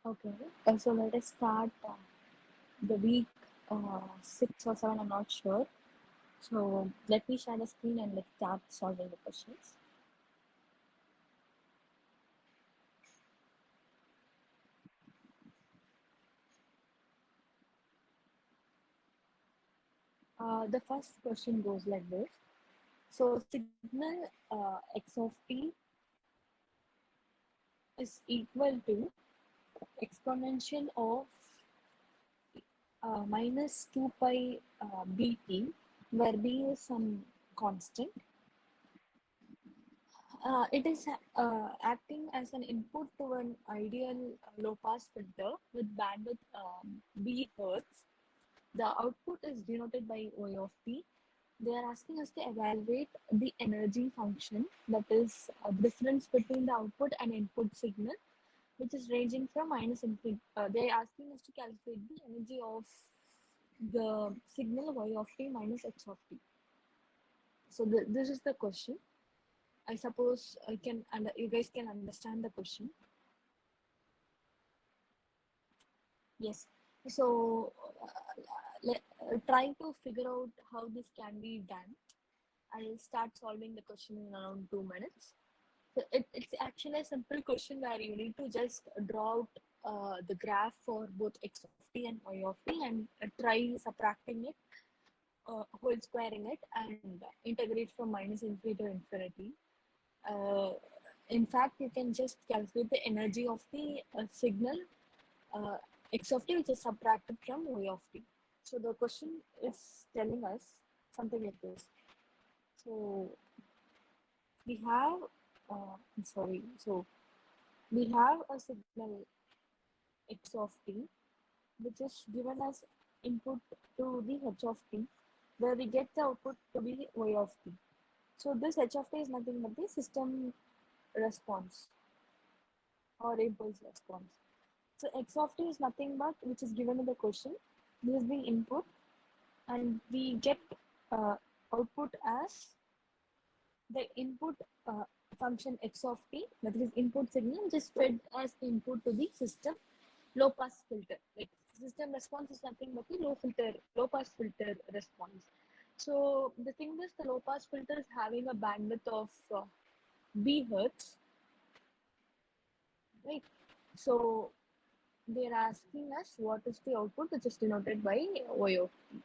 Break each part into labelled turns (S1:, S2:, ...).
S1: Okay, so let us start the week 6 or 7, I'm not sure. So let me share the screen and let's start solving the questions. The first question goes like this. So signal x of t is equal to exponential of minus 2 pi bt, where b is some constant. It is acting as an input to an ideal low pass filter with bandwidth B hertz. The output is denoted by Y of t. They are asking us to evaluate the energy function, that is a difference between the output and input signal, which is ranging from minus infinity. They are asking us to calculate the energy of the signal Y of t minus X of t. So this is the question. I suppose I can, and you guys can understand the question. Yes. So trying to figure out how this can be done. I'll start solving the question in around 2 minutes. So it's actually a simple question where you need to just draw out the graph for both x of t and y of t and try subtracting it, whole squaring it, and integrate from minus infinity to infinity. Uh, in fact, you can just calculate the energy of the signal uh, x of t, which is subtracted from y of t. So the question is telling us something like this. So we have, sorry, so we have a signal x of t, which is given as input to the h of t, where we get the output to be y of t. So this h of t is nothing but the system response or impulse response. So x of t is nothing but which is given in the question. This is the input, and we get uh, output as the input function x of t, that is input signal, which is fed as input to the system low pass filter. Like system response is nothing but the low pass filter response. So the thing is, the low pass filter is having a bandwidth of b hertz, right? So they are asking us what is the output, which is denoted by y of t.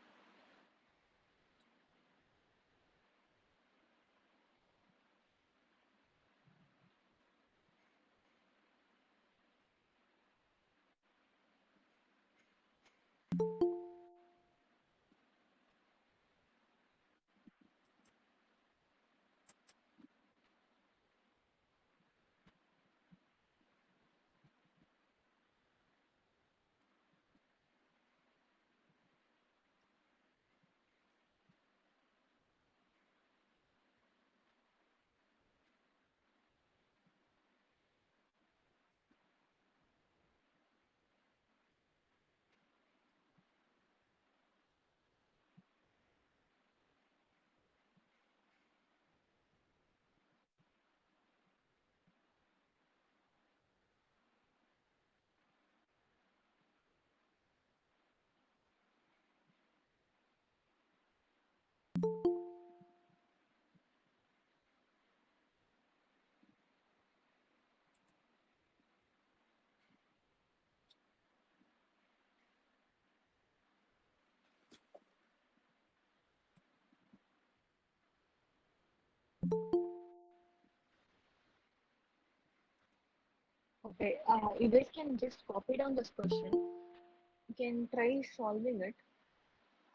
S1: Okay, you guys can just copy down this question. You can try solving it.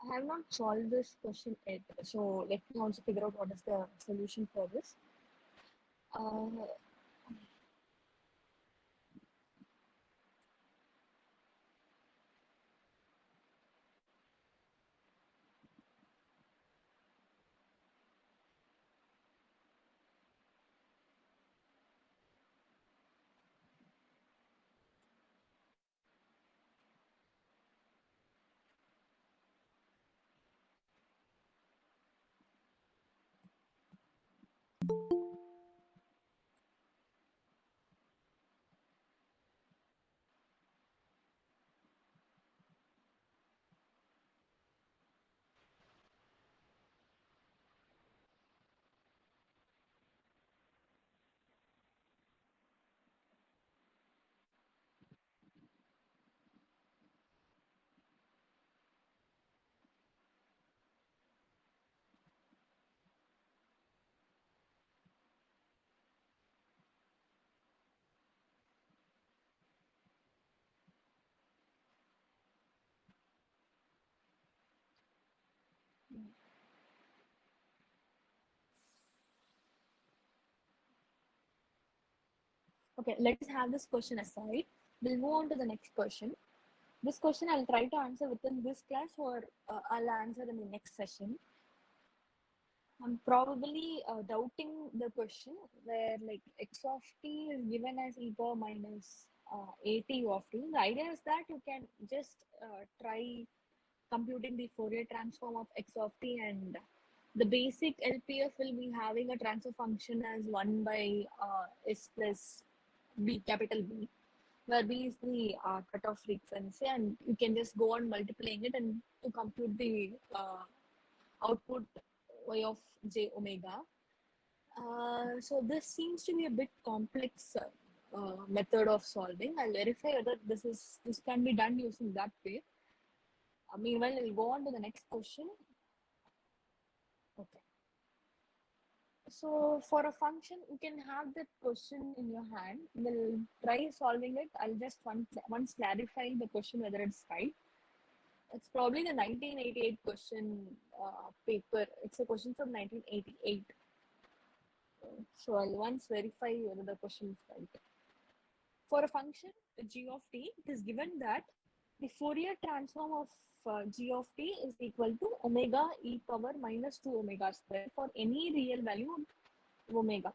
S1: I have not solved this question yet, so let me also figure out what is the solution for this. Uh, okay, let us have this question aside. We'll move on to the next question. This question I'll try to answer within this class, or I'll answer in the next session. I'm probably doubting the question where like x of t is given as e power minus at of t. The idea is that you can just try computing the Fourier transform of x of t, and the basic LPF will be having a transfer function as 1 by s plus b, capital B, where B is the cutoff frequency, and you can just go on multiplying it and to compute the output y of j omega. So this seems to be a bit complex method of solving. I'll verify whether this can be done using that way. Meanwhile, I'll go on to the next question. Okay. So for a function, you can have the question in your hand. We'll try solving it. I'll just once clarify the question whether it's right. It's probably the 1988 question paper. It's a question from 1988. So I'll once verify whether the question is right. For a function g of t, it is given that the Fourier transform of g of t is equal to omega e power minus 2 omega square for any real value omega.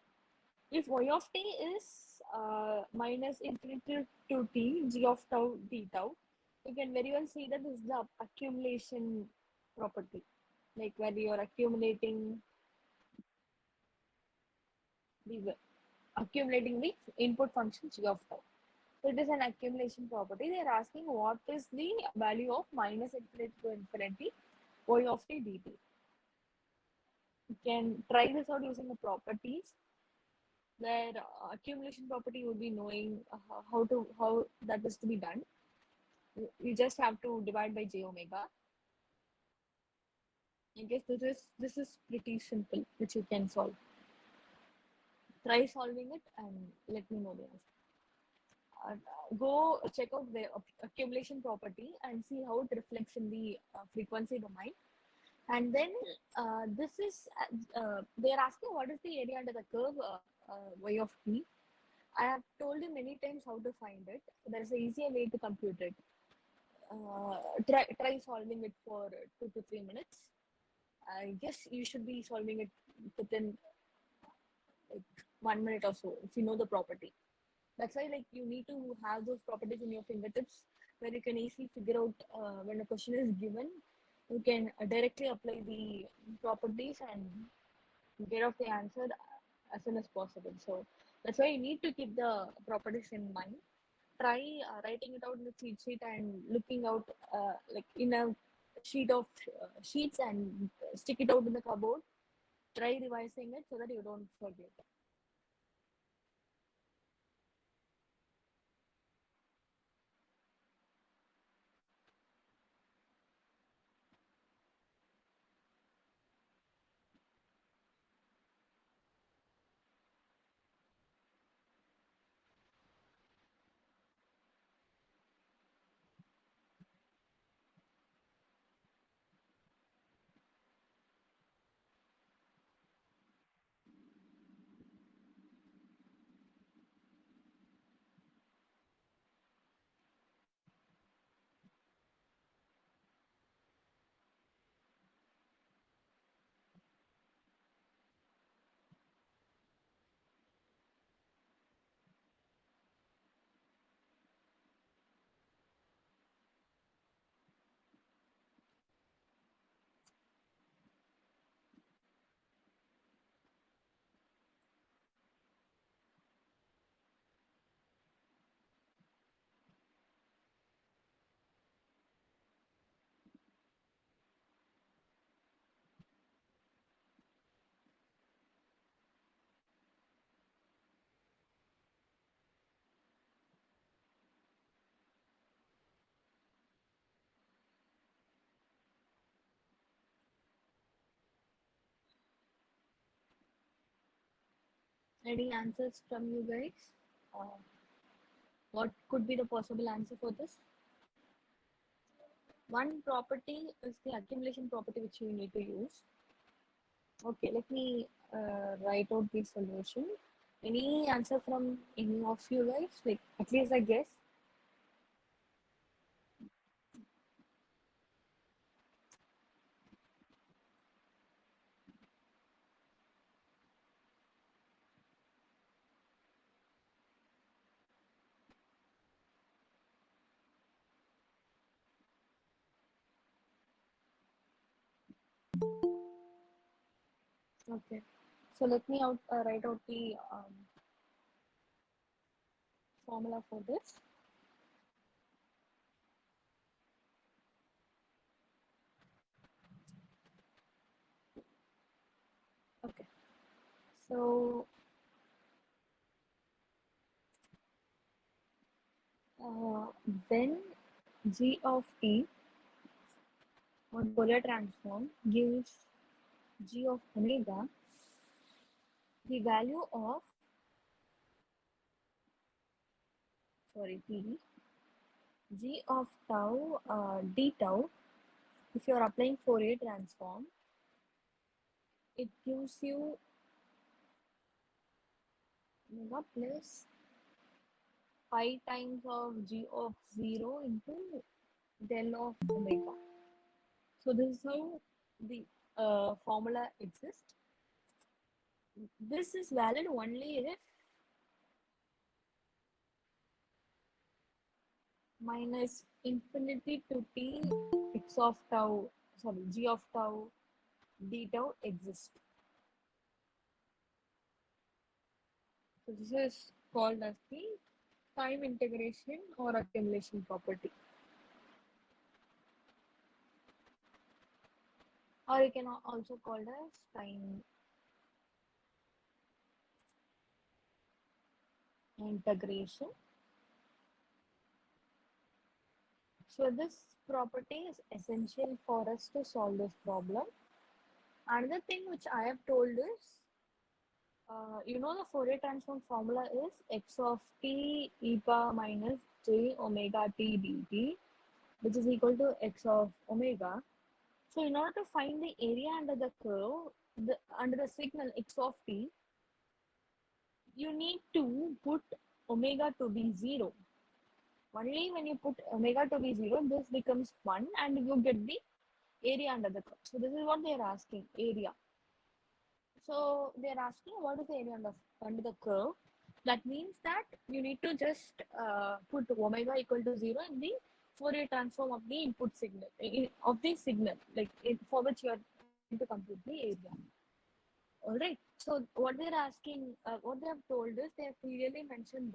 S1: If y of t is minus infinity to t, g of tau d tau, you can very well see that this is the accumulation property, like where you are accumulating the input function g of tau. So it is an accumulation property. They are asking what is the value of minus infinity to infinity y of t dt. You can try this out using the properties, where accumulation property would be knowing how that is to be done. You just have to divide by j omega. I guess this is pretty simple, which you can solve. Try solving it and let me know the answer. Go check out the accumulation property and see how it reflects in the frequency domain. And then this is they're asking what is the area under the curve y of t. I have told you many times how to find it. There is an easier way to compute it. Try solving it for 2 to 3 minutes. I guess you should be solving it within like 1 minute or so if you know the property. That's why like you need to have those properties in your fingertips, where you can easily figure out when a question is given. You can directly apply the properties and get off the answer as soon as possible. So that's why you need to keep the properties in mind. Try writing it out in the cheat sheet and looking out like in a sheet of sheets and stick it out in the cupboard. Try revising it so that you don't forget. Any answers from you guys? Uh, what could be the possible answer for this? One property is the accumulation property which you need to use. Okay, let me write out the solution. Any answer from any of you guys? Like at least I guess. Okay, so let me write out the formula for this. Okay, so uh, when g of t on Fourier transform gives g of omega, the value of t g of tau d tau, if you are applying Fourier transform, it gives you omega plus pi times of g of 0 into del of omega. So this is how the formula exists. This is valid only if minus infinity to t x of tau, sorry, g of tau d tau exists. So this is called as the time integration or accumulation property. Or you can also call it as time integration. So this property is essential for us to solve this problem. Another thing which I have told is, you know, the Fourier transform formula is x of t e power minus j omega t dt, which is equal to x of omega. So in order to find the area under the curve, under the signal x of t, you need to put omega to be 0. Only when you put omega to be 0, this becomes 1 and you get the area under the curve. So this is what they are asking, area. So they are asking what is the area under the curve. That means that you need to just put omega equal to 0 in the Fourier transform of the input signal, of the signal, like for which you are trying to compute the area. All right. So what they're asking, what they have told is they have clearly mentioned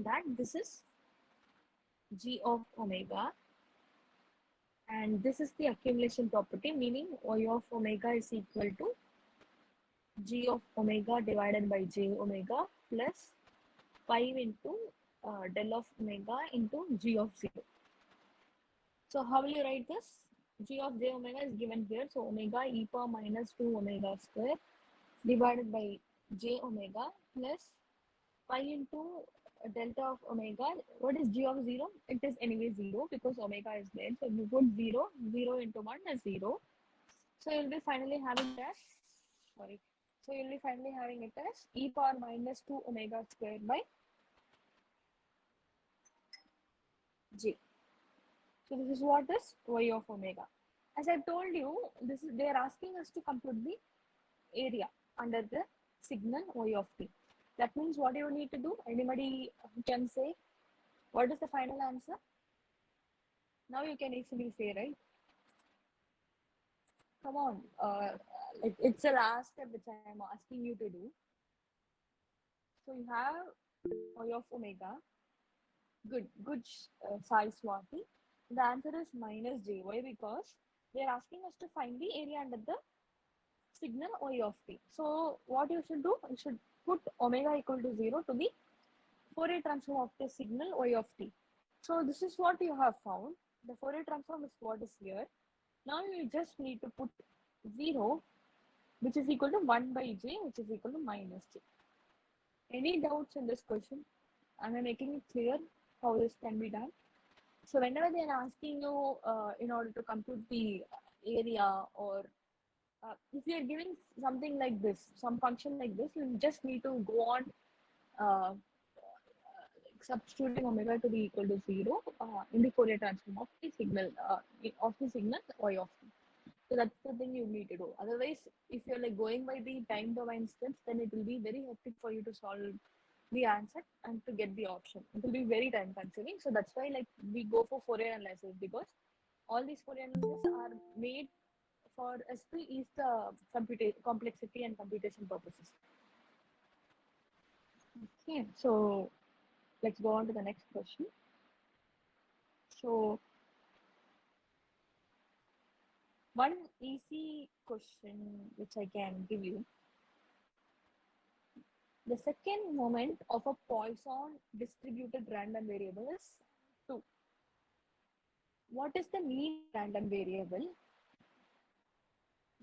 S1: that this is g of omega, and this is the accumulation property, meaning y of omega is equal to g of omega divided by j omega plus 5 into del of omega into g of 0. So how will you write this? G of j omega is given here. So omega e power minus 2 omega square divided by j omega plus pi into delta of omega. What is g of 0? It is anyway 0 because omega is there. So you put 0, 0 into 1 is 0. So you'll be finally having it as, sorry. So you'll be finally having it as e power minus 2 omega square by j. So this is what is y of omega. As I told you, this is they are asking us to compute the area under the signal y of t. That means what you need to do? Anybody can say what is the final answer? Now you can easily say, right? Come on, it's the last step which I am asking you to do. So you have y of omega. Good, Sai Swati. The answer is minus j. Why? Because they are asking us to find the area under the signal y of t. So what you should do? You should put omega equal to 0 to the Fourier transform of the signal y of t. So this is what you have found. The Fourier transform is what is here. Now you just need to put 0, which is equal to 1 by j, which is equal to minus j. Any doubts in this question? Am I making it clear how this can be done? So whenever they are asking you in order to compute the area, or if you are giving something like this, some function like this, you just need to go on uh, substituting omega to be equal to 0 in the Fourier transform of the signal y of t. So that's the thing you need to do. Otherwise, if you're like going by the time domain steps, then it will be very hectic for you to solve the answer and to get the option. It will be very time consuming. So that's why like we go for Fourier analysis, because all these Fourier analysis are made for us to ease the complexity and computation purposes. Okay, so let's go on to the next question. So one easy question which I can give you. The second moment of a Poisson distributed random variable is 2. What is the mean random variable?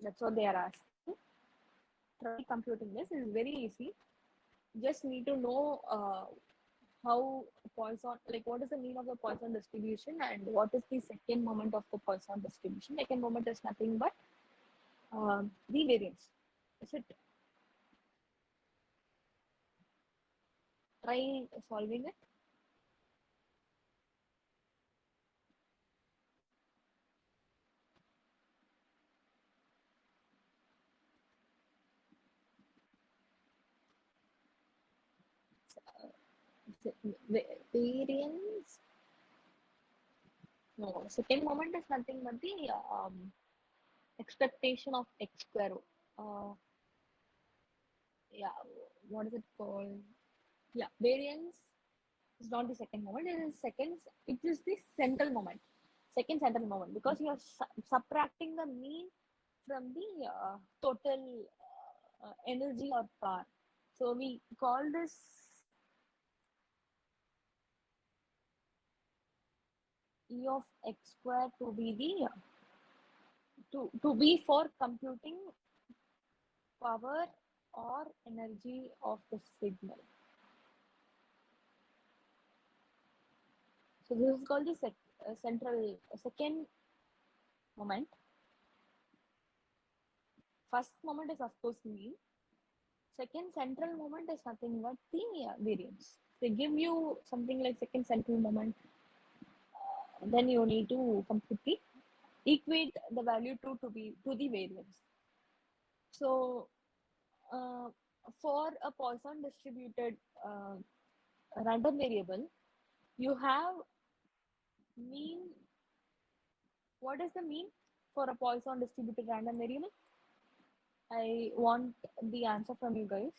S1: That's what they are asking. Try computing this. It is very easy. Just need to know how Poisson, like what is the mean of the Poisson distribution and what is the second moment of the Poisson distribution. Second moment is nothing but the variance. Is it? Try solving it. Variance. No, second moment is nothing but the expectation of x square. Uh, yeah, what is it called? Yeah, variance is not the second moment. It is seconds. It is the central moment. Second central moment, because you are subtracting the mean from the total energy or power. So we call this E of x square to be the to be for computing power or energy of the signal. So this is called the second moment. First moment is of course mean. Second central moment is nothing but the variance. They give you something like second central moment, then you need to completely equate the value to the variance. So uh, for a Poisson distributed random variable, you have mean. What is the mean for a Poisson distributed random variable? I want the answer from you guys.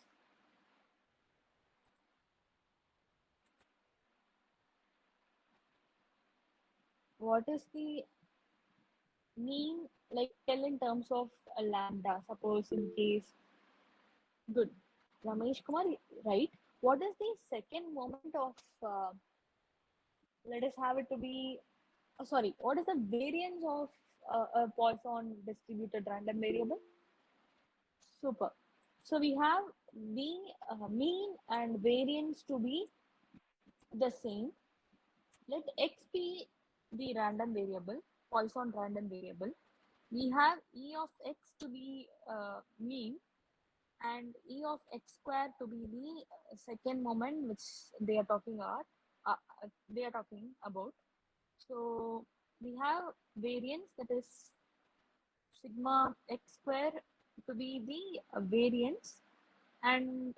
S1: What is the mean, like tell in terms of a lambda, suppose in case, good. Ramesh Kumar, right? What is the second moment of, let us have it to be, sorry, what is the variance of a Poisson distributed random variable? Super. So we have the mean and variance to be the same. Let x be the random variable, Poisson random variable. We have E of x to be mean and E of x square to be the second moment which they are talking about. They are talking about. So we have variance, that is sigma x square to be the variance, and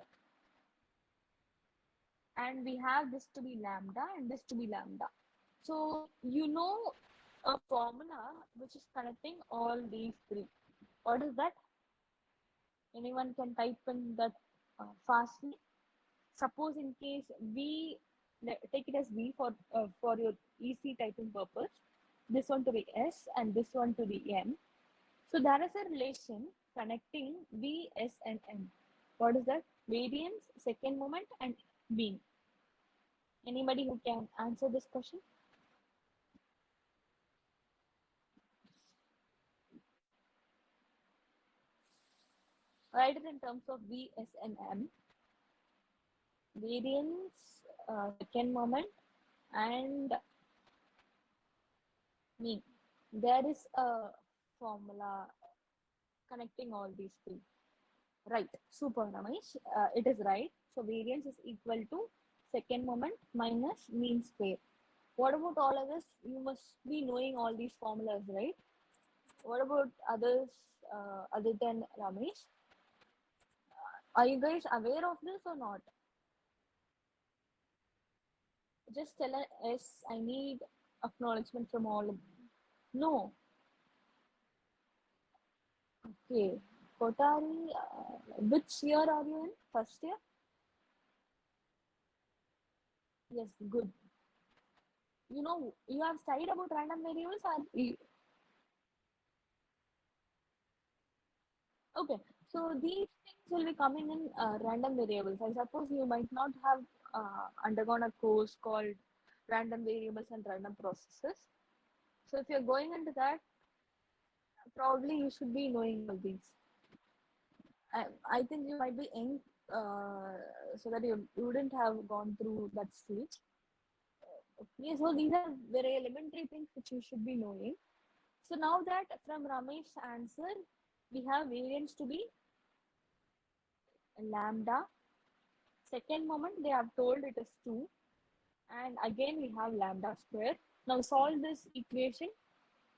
S1: we have this to be lambda and this to be lambda. So you know a formula which is connecting all these three. What is that? Anyone can type in that fastly. Suppose in case V, take it as V for your easy typing purpose. This one to be S and this one to be M. So there is a relation connecting V, S and M. What is that? Variance, second moment and mean. Anybody who can answer this question? Write it in terms of V, S, and M. Variance, second moment, and mean. There is a formula connecting all these three. Right, super Ramesh. It is right. So variance is equal to second moment minus mean square. What about all of this? You must be knowing all these formulas, right? What about others other than Ramesh? Are you guys aware of this or not? Just tell us, yes, I need acknowledgement from all of them. No. Okay. Kotari, which year are you in? First year? Yes, good. You know, you have studied about random variables or okay, so these things will be coming in random variables. I suppose you might not have undergone a course called random variables and random processes. So if you're going into that, probably you should be knowing all these. I think you might be young, so that you wouldn't have gone through that stage. Okay, so these are very elementary things which you should be knowing. So now that from Ramesh's answer, we have variance to be lambda. Second moment, they have told it is 2. And again, we have lambda square. Now solve this equation.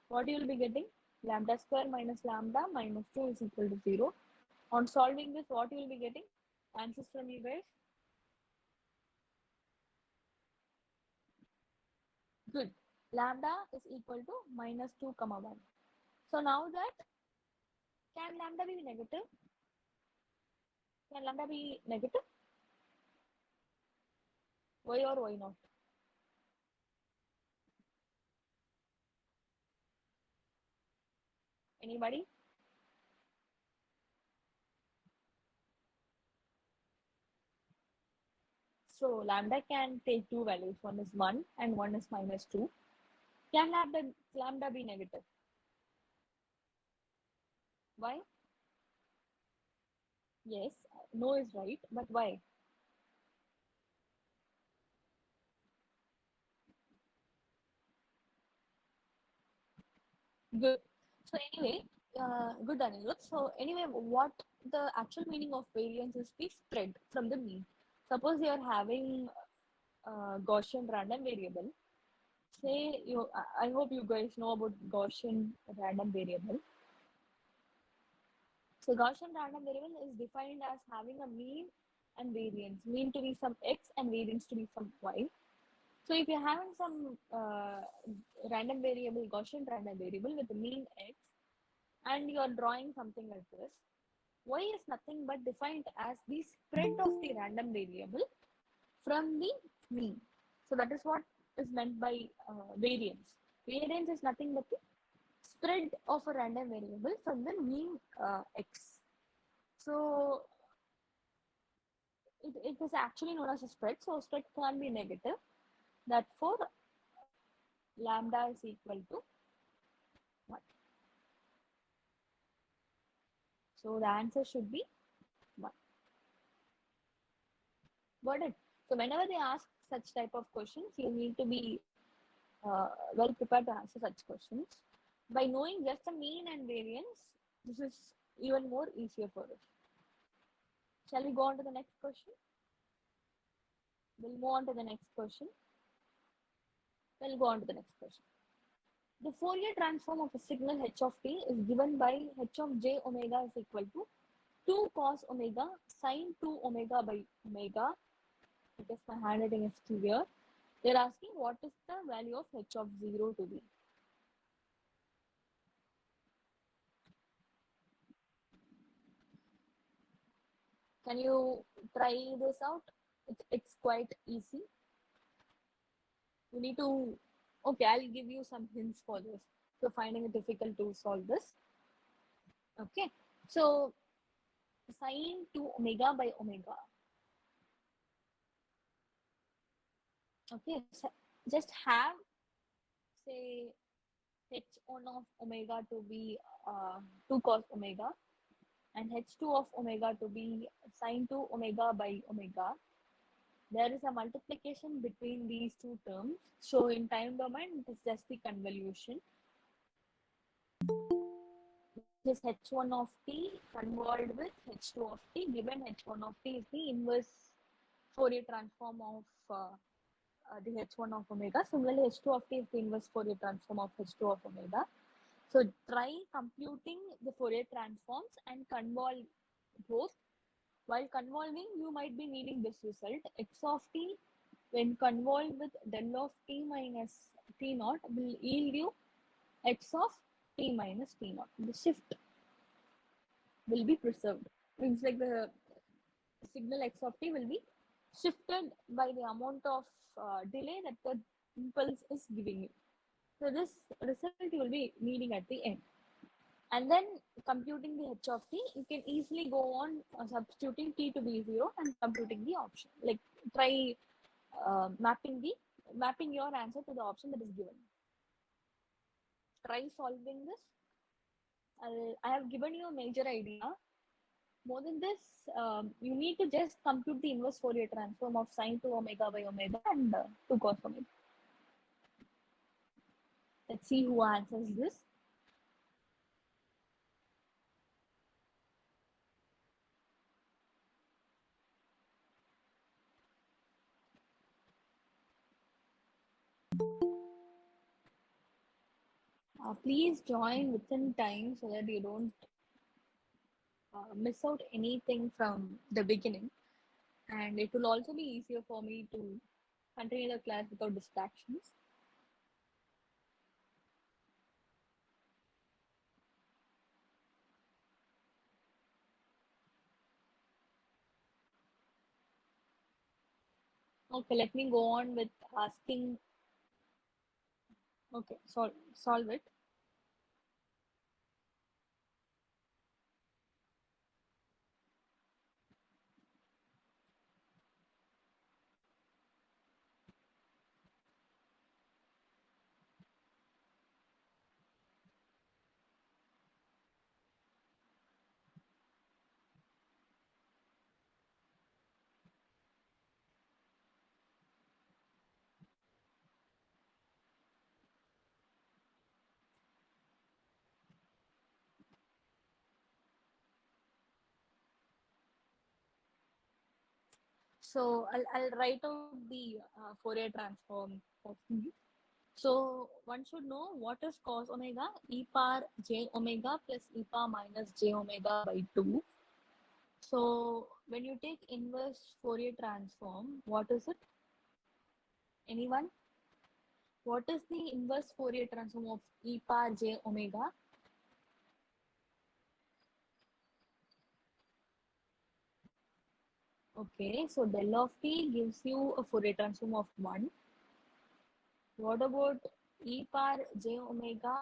S1: What you will be getting? Lambda square minus lambda minus 2 is equal to 0. On solving this, what you will be getting? Answers from you guys? Good. Lambda is equal to minus 2 comma 1. So now that, can lambda be negative? Can lambda be negative? Why or why not? Anybody? So lambda can take two values. One is 1 and one is minus 2. Can lambda be negative? Why? Yes, no is right, but why? Good. So anyway, good Anirudh. So anyway, what the actual meaning of variance is the spread from the mean. Suppose you are having Gaussian random variable. Say you, I hope you guys know about Gaussian random variable. So Gaussian random variable is defined as having a mean and variance. Mean to be some x and variance to be some y. So if you're having some random variable, Gaussian random variable with the mean x, and you're drawing something like this, y is nothing but defined as the spread of the random variable from the mean. So that is what is meant by variance. Variance is nothing but the spread of a random variable from the mean x. So it is actually known as a spread. So spread can be negative. Therefore, lambda is equal to 1. So the answer should be 1. Got it? So whenever they ask such type of questions, you need to be well prepared to answer such questions. By knowing just the mean and variance, this is even more easier for us. Shall we go on to the next question? We'll move on to the next question. We'll go on to the next question. The Fourier transform of a signal h of t is given by h of j omega is equal to 2 cos omega sine 2 omega by omega. Because my handwriting is clear. They're asking what is the value of h of 0 to be. Can you try this out? It's quite easy. You need to, okay, I'll give you some hints for this. If you're finding it difficult to solve this. Okay, so sine 2 omega by omega. Okay, so just have, say, h1 of omega to be 2 cos omega. and h2 of omega to be sine 2 omega by omega, there is a multiplication between these two terms. So in time domain, it is just the convolution, which is h1 of t convolved with h2 of t, given h1 of t is the inverse Fourier transform of the h1 of omega. Similarly, h2 of t is the inverse Fourier transform of h2 of omega. So try computing the Fourier transforms and convolve both. While convolving, you might be needing this result. X of t when convolved with del of t minus t naught will yield you x of t minus t naught. The shift will be preserved. Means like the signal x of t will be shifted by the amount of delay that the impulse is giving you. So this result you will be needing at the end. And then computing the h of t, you can easily go on substituting t to be 0 and computing the option. Like try mapping your answer to the option that is given. Try solving this. I have given you a major idea. More than this, you need to just compute the inverse Fourier transform of sine 2 omega by omega and 2 cos omega. Let's see who answers this. Please join within time so that you don't miss out anything from the beginning. And it will also be easier for me to continue the class without distractions. Okay, let me go on with asking. Okay, solve it. So I'll write out the Fourier transform of t. So one should know what is cos omega, e power j omega plus e power minus j omega by 2. So when you take inverse Fourier transform, what is it? Anyone? What is the inverse Fourier transform of e power j omega? Okay, so del of t gives you a Fourier transform of 1. What about e power j omega?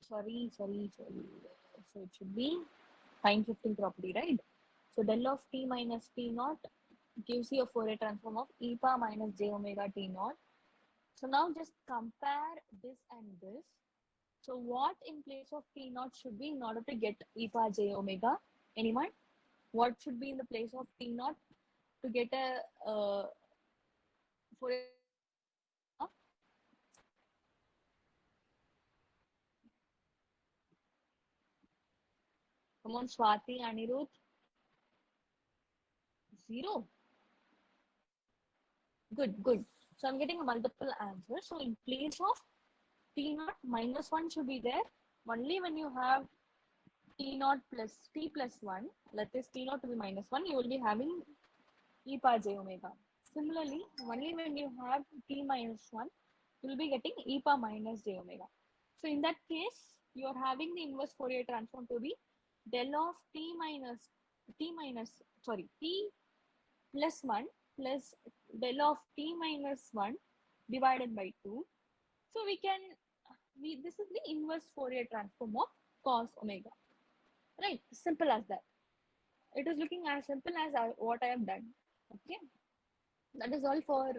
S1: Sorry. So it should be time shifting property, right? So del of t minus t naught gives you a Fourier transform of e power minus j omega t naught. So now just compare this and this. So what in place of t naught should be in order to get e power j omega? Anyone? What should be in the place of t naught to get a Fourier? Come on, Swati, Anirudh. 0. Good. So I'm getting a multiple answer. So in place of t naught minus 1 should be there. Only when you have t naught plus t plus 1, let this t naught to be minus 1, you will be having e power j omega. Similarly, only when you have t minus 1, you will be getting e power minus j omega. So in that case, you are having the inverse Fourier transform to be del of t plus 1 plus del of t minus 1 divided by 2. So this is the inverse Fourier transform of cos omega. Right? Simple as that. It is looking as simple as what I have done. Okay. That is all for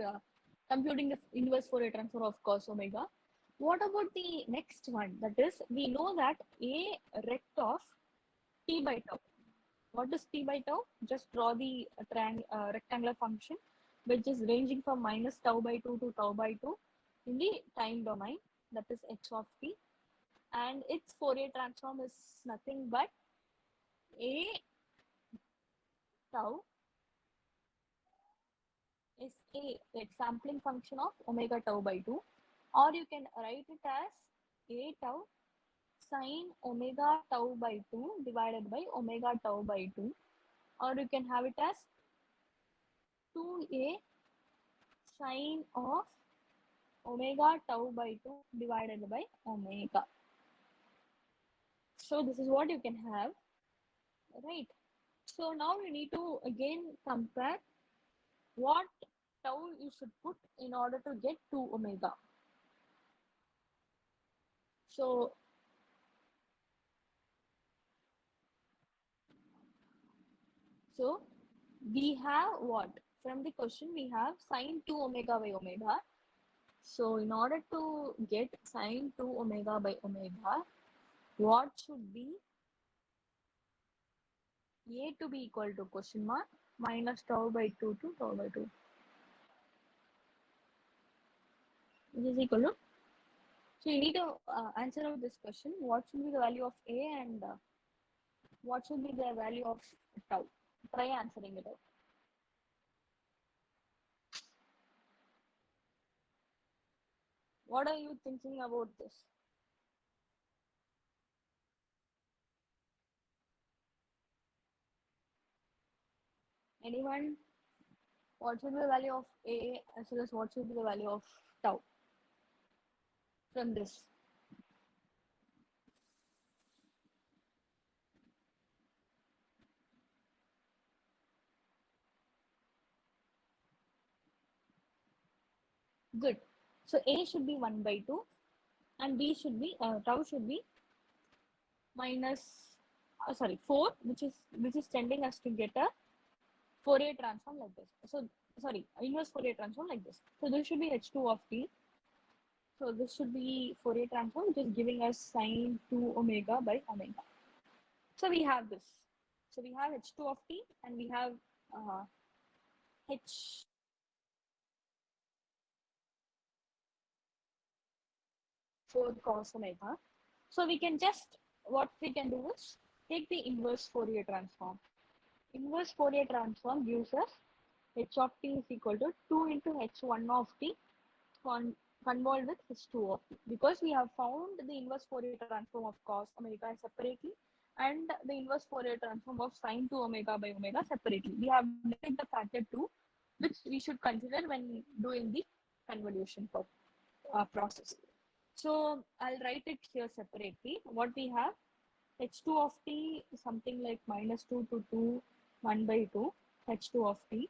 S1: computing the inverse Fourier transform of cos omega. What about the next one? That is, we know that a rect of t by tau. What is t by tau? Just draw the rectangular function, which is ranging from minus tau by 2 to tau by 2 in the time domain. That is h of t. And its Fourier transform is nothing but a tau is a like sampling function of omega tau by 2, or you can write it as a tau sine omega tau by 2 divided by omega tau by 2, or you can have it as 2a sine of omega tau by 2 divided by omega. So this is what you can have, right? So now you need to again compare what tau you should put in order to get 2 omega. So we have what? From the question we have sine 2 omega by omega. So in order to get sine 2 omega by omega, what should be a to be equal to question mark minus tau by 2 to tau by 2. This is equal to. So you need to answer out this question. What should be the value of a and what should be the value of tau? Try answering it out. What are you thinking about this? Anyone? What should be the value of a as well as what should be the value of tau from this? Good. So a should be 1 by 2 and b should be tau should be minus 4, which is tending us to get a Fourier transform like this. So sorry, inverse Fourier transform like this. So this should be h2 of t. So this should be Fourier transform, which is giving us sine 2 omega by omega. So we have this. So we have h2 of t and we have h 4 cos omega. So we can just, what we can do is take the inverse Fourier transform. Inverse Fourier transform gives us h of t is equal to 2 into h1 of t convolved with h2 of t. Because we have found the inverse Fourier transform of cos omega separately and the inverse Fourier transform of sine 2 omega by omega separately. We have negated the factor 2, which we should consider when doing the convolution process. So I'll write it here separately. What we have, h2 of t is something like minus 2 to 2, 1 by 2, h2 of t.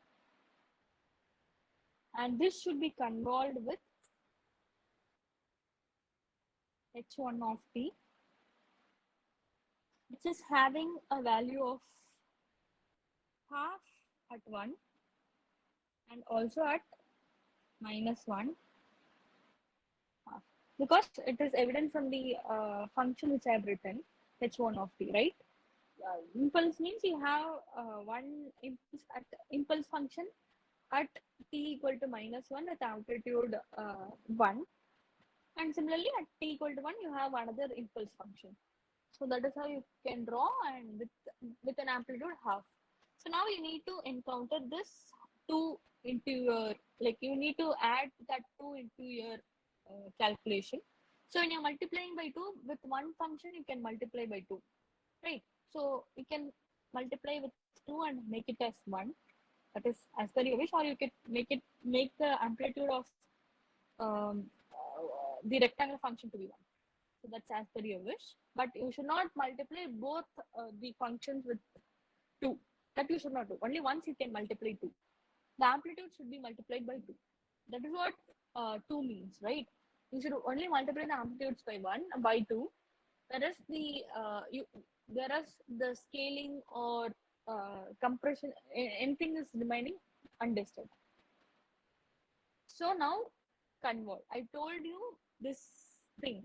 S1: And this should be convolved with h1 of t, which is having a value of half at 1 and also at minus 1 half. Because it is evident from the function which I have written, h1 of t, right? Impulse means you have one impulse function at t equal to minus 1 with amplitude 1, and similarly at t equal to 1 you have another impulse function. So that is how you can draw, and with an amplitude half. So now you need to encounter this 2 into your, like you need to add that 2 into your calculation. So when you're multiplying by 2 with one function, you can multiply by 2, right? So you can multiply with 2 and make it as 1. That is as per your wish, or you can make the amplitude of the rectangular function to be 1. So that's as per your wish. But you should not multiply both the functions with 2. That you should not do. Only once you can multiply 2. The amplitude should be multiplied by 2. That is what 2 means, right? You should only multiply the amplitudes by 1 by 2. Whereas the scaling or compression, anything is remaining undisturbed. So now convert. I told you this shifting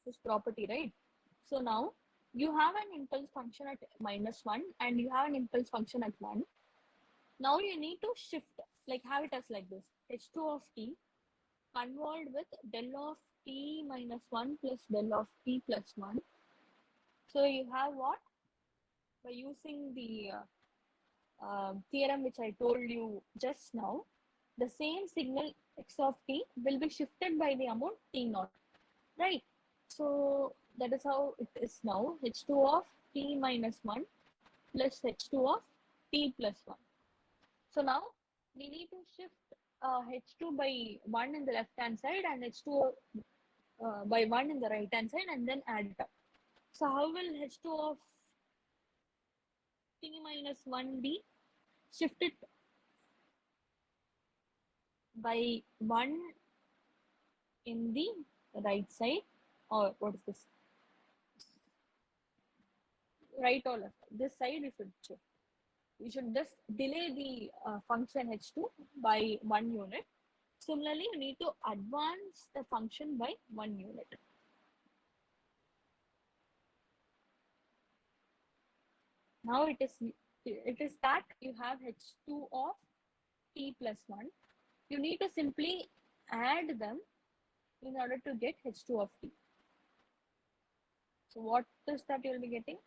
S1: this property, right? So now you have an impulse function at -1 and you have an impulse function at 1. Now you need to shift, like have it as like this. H2 of t convolved with del of t minus 1 plus del of t plus 1. So you have what? By using the theorem which I told you just now, the same signal x of t will be shifted by the amount t naught, right? So that is how it is now. H2 of t minus 1 plus H2 of t plus 1. So now we need to shift H2 by 1 in the left hand side and H2 by 1 in the right hand side and then add it up. So how will H2 of t minus 1 be shifted by 1 in the right side, or what is this? Right or left? This side you should shift. You should just delay the function H2 by 1 unit. Similarly, you need to advance the function by 1 unit. Now it is that you have H2 of t plus 1. You need to simply add them in order to get H2 of t. So what is that you will be getting?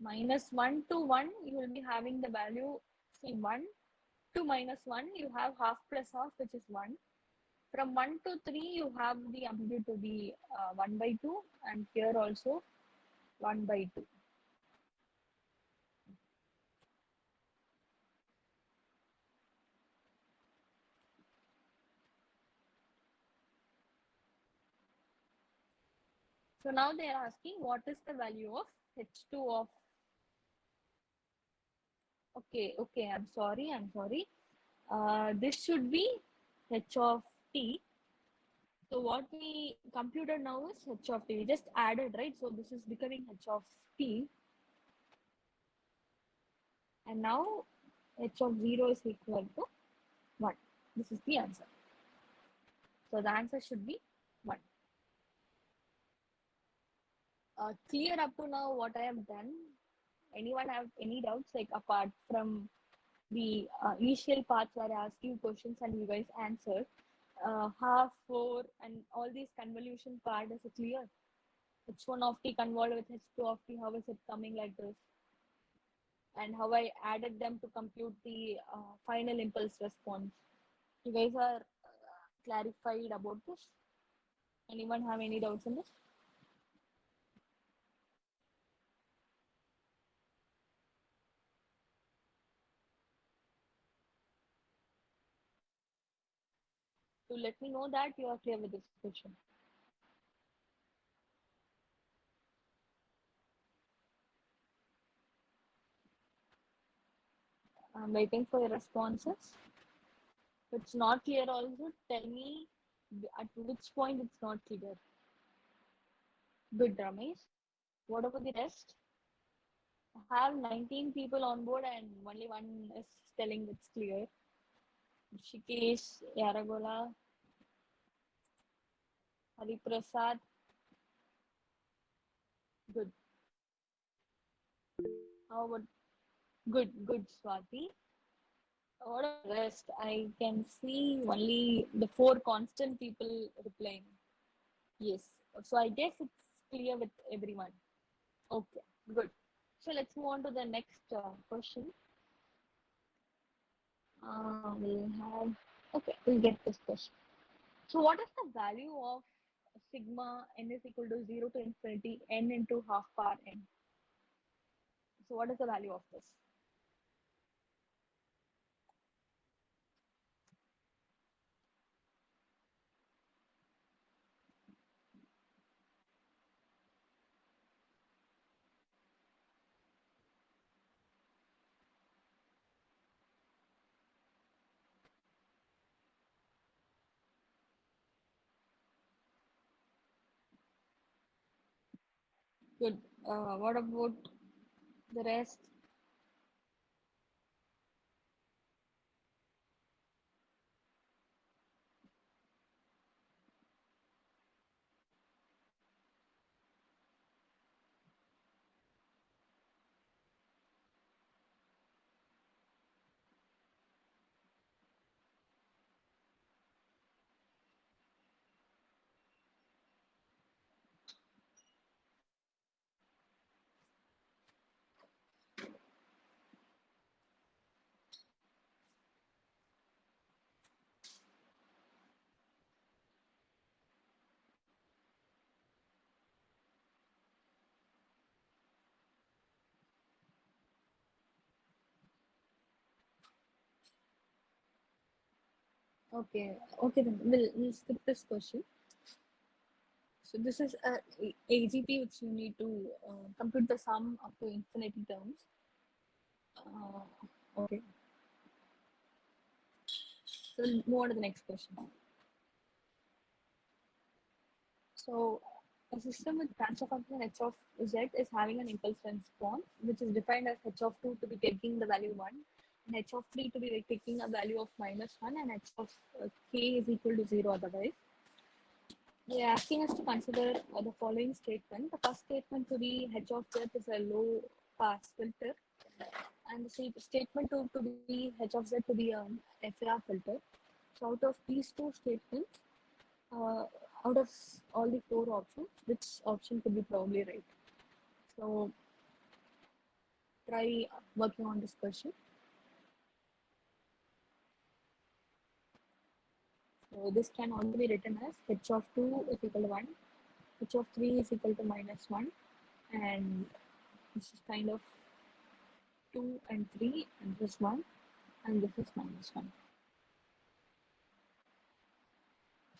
S1: Minus 1 to 1, you will be having the value, see 1 to minus 1, you have half plus half, which is 1. From 1 to 3, you have the amplitude to be 1 by 2, and here also 1 by 2. So now they are asking what is the value of H2 of, okay, I'm sorry. This should be H of t. So what we computed now is H of t. We just added, right? So this is becoming H of t. And now H of 0 is equal to 1. This is the answer. So the answer should be 1. Clear up to now what I have done? Anyone have any doubts, like apart from the initial parts where I asked you questions and you guys answered? Half, 4 and all these convolution part, is it clear? H1 of t convolved with H2 of t, how is it coming like this? And how I added them to compute the final impulse response. You guys are clarified about this? Anyone have any doubts in this? To let me know that you are clear with this question. I'm waiting for your responses. If it's not clear also, tell me at which point it's not clear. Good, Ramesh. What about the rest? I have 19 people on board and only one is telling it's clear. Shikesh, Yaragola, Hariprasad. Good. How about good, Swati? What about the rest? I can see only the 4 constant people replying. Yes. So I guess it's clear with everyone. Okay, good. So let's move on to the next question. We'll get this question. So what is the value of sigma n is equal to 0 to infinity n into half power n? So what is the value of this? Good. What about the rest? Okay, then we'll skip this question. So this is a AGP which you need to compute the sum up to infinity terms. Okay, so we'll move on to the next question. So a system with transfer function h of z is having an impulse response which is defined as h of 2 to be taking the value 1 and h of 3 to be like taking a value of minus 1 and h of k is equal to 0 otherwise. They are asking us to consider the following statement. The first statement to be h of z is a low pass filter and the statement to be h of z to be an FAR filter. So out of these two statements, uh, out of all the four options, which option could be probably right? So try working on this question. So this can also be written as h of 2 is equal to 1, h of 3 is equal to minus 1, and this is kind of 2 and 3, and this 1, and this is minus 1.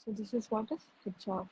S1: So this is what is h of.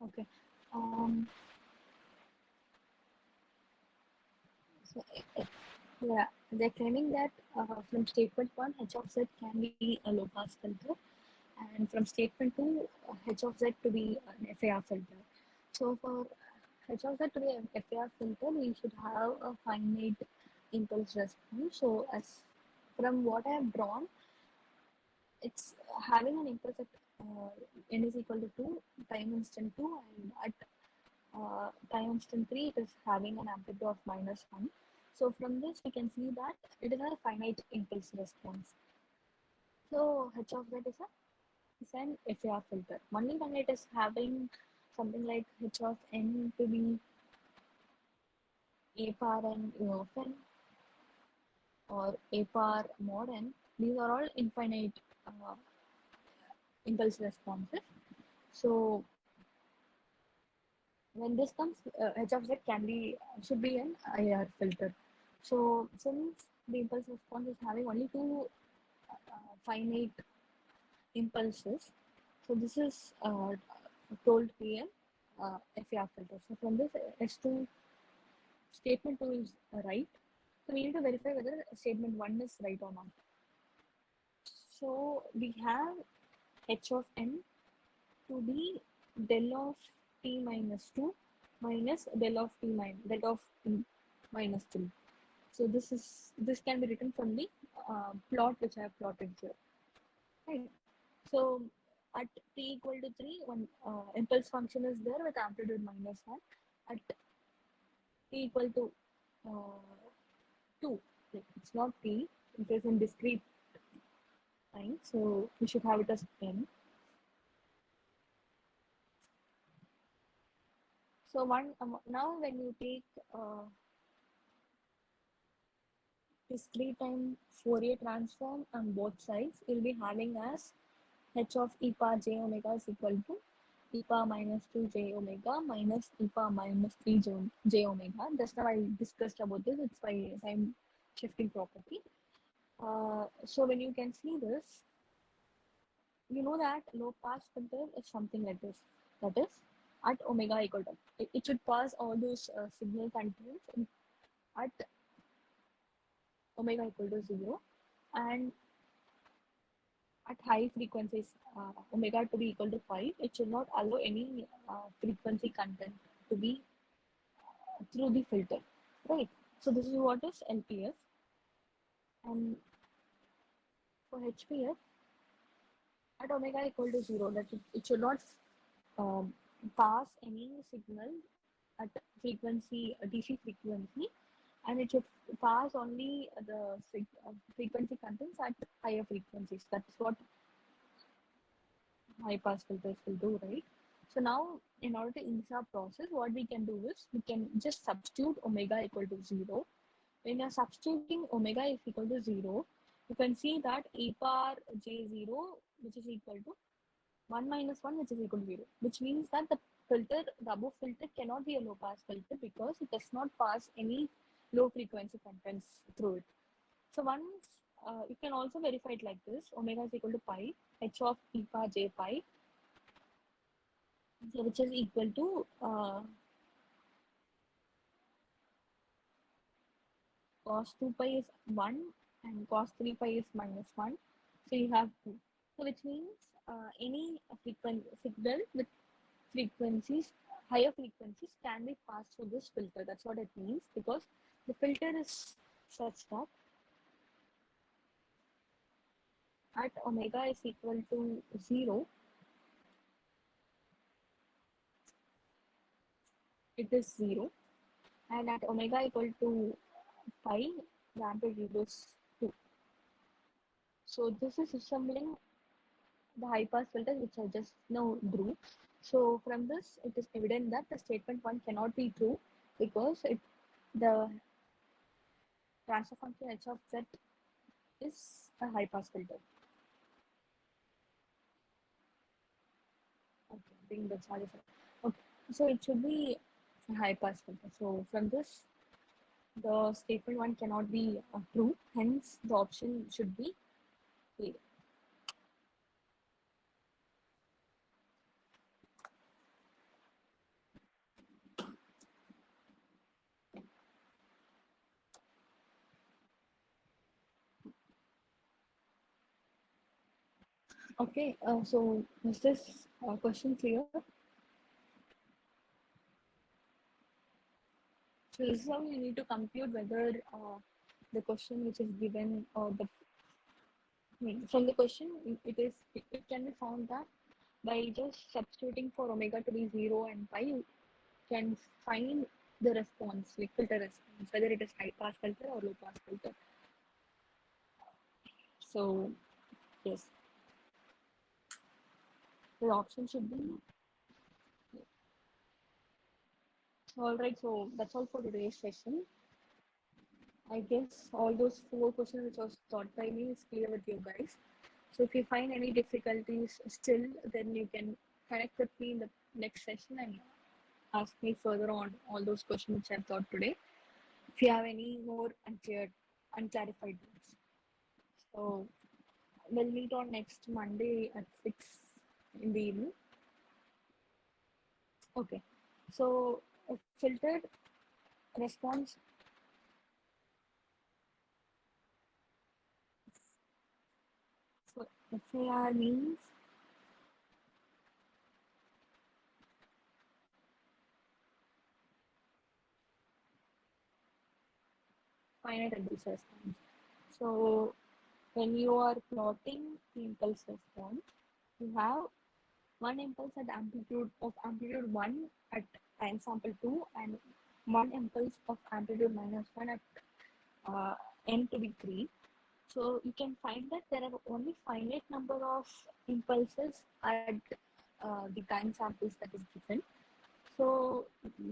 S1: Okay. Um, so, yeah, they're claiming that from statement 1, h of z can be a low pass filter, and from statement 2, h of z to be an FAR filter. So for h of z to be an FAR filter, we should have a finite impulse response. So as from what I have drawn, it's having an impulse at n is equal to 2, time instant 2, and at time instant 3, it is having an amplitude of minus 1. So from this, we can see that it is a finite impulse response. So h of z is an FAR filter. Only when it is having something like h of n to be a power n u of n or a power mod n, these are all infinite impulse responses. So when this comes, h of z can be should be an IR filter. So since the impulse response is having only two finite impulses, so this is told to be an FAR filter. So from this, S2 statement 2 is right. So we need to verify whether statement 1 is right or not. So we have h of n to be del of t minus 2 minus del of t minus 3. So this can be written from the plot which I have plotted here. Right. So at t equal to 3, one impulse function is there with amplitude minus 1. At t equal to 2, like it's not t, it is in discrete time, so we should have it as n. So now when you take discrete time Fourier transform on both sides, you'll be having as h of e power j omega is equal to e power minus 2 j omega minus e power minus 3 j omega. Just now I discussed about this. It's by time shifting property. So when you can see this, you know that low pass filter is something like this. That is at omega equal to, it should pass all those signal contents at omega equal to 0, and at high frequencies omega to be equal to 5, it should not allow any frequency content to be through the filter, right? So this is what is LPF. And for HPF at omega equal to 0, that it should not um, pass any signal at frequency DC frequency, and it should pass only the frequency contents at higher frequencies. That's what high pass filters will do, right? So now, in order to ease our process, what we can do is we can just substitute omega equal to 0. When you're substituting omega is equal to 0, you can see that e power j0, which is equal to 1 minus 1, which is equal to 0, which means that the above filter cannot be a low pass filter because it does not pass any low frequency contents through it. So once you can also verify it like this: omega is equal to pi h of e power j pi, so which is equal to cos 2 pi is 1 and cos 3 pi is minus 1. So you have 2. So which means any signal with frequencies, higher frequencies can be passed through this filter. That's what it means, because the filter is such that at omega is equal to 0, it is 0, and at omega equal to pi, the amplitude is 2. So this is resembling the high pass filter which I just now drew. So from this, it is evident that the statement 1 cannot be true because the transfer function h of z is a high pass filter. Okay, I think that's all. Okay, so it should be a high pass filter. So from this, the statement 1 cannot be true. Hence, the option should be A. Okay, so is this question clear? So this is how you need to compute whether the question which is given or from the question it can be found that by just substituting for omega to be 0 and pi, you can find the response, like filter response, whether it is high pass filter or low pass filter. So yes, the option should be all right. So that's all for today's session. I guess all those 4 questions which was taught by me is clear with you guys. So if you find any difficulties still, then you can connect with me in the next session and ask me further on all those questions which I've taught today. If you have any more unclarified doubts. So we'll meet on next Monday at 6 in the evening. Okay. So a filtered response. So FAR means finite impulse response. So when you are plotting the impulse response, you have one impulse at amplitude 1 at time sample 2 and one impulse of amplitude minus 1 at uh, n to the 3. So you can find that there are only finite number of impulses at the time samples that is given. So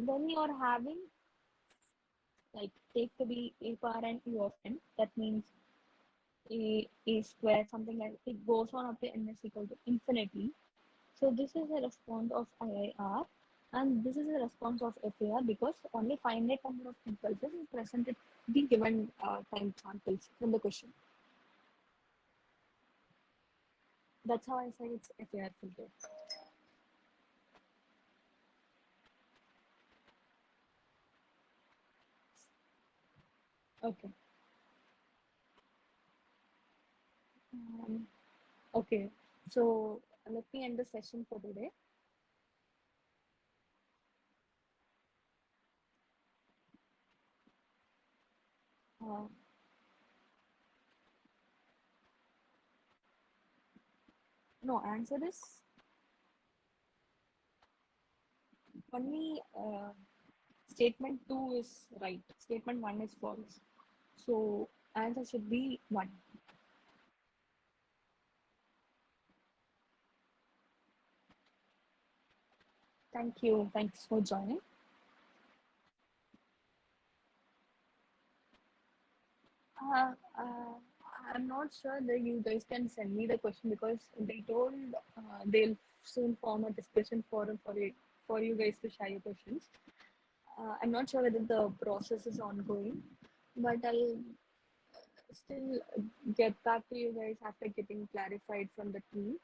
S1: when you are having, like, take to be a power n u of n, that means a square, something like it goes on up to n is equal to infinity. So this is a response of IIR and this is a response of FAR because only finite number of impulses is present at the given time samples from the question. That's how I said it's FAR filter. Okay. Um, okay. So let me end the session for today. Uh, no, answer is only statement 2 is right. Statement 1 is false. So answer should be 1. Thank you. Thanks for joining. Uh, uh, I'm not sure that you guys can send me the question because they told they'll soon form a discussion forum for you guys to share your questions. I'm not sure whether the process is ongoing, but I'll still get back to you guys after getting clarified from the team.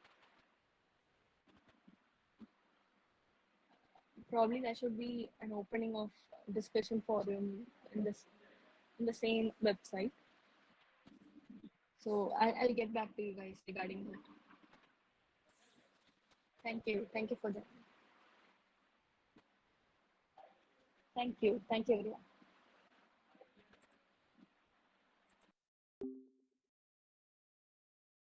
S1: Probably there should be an opening of discussion forum in the same website. So I'll get back to you guys regarding that. Thank you. Thank you for that. Thank you. Thank you, everyone.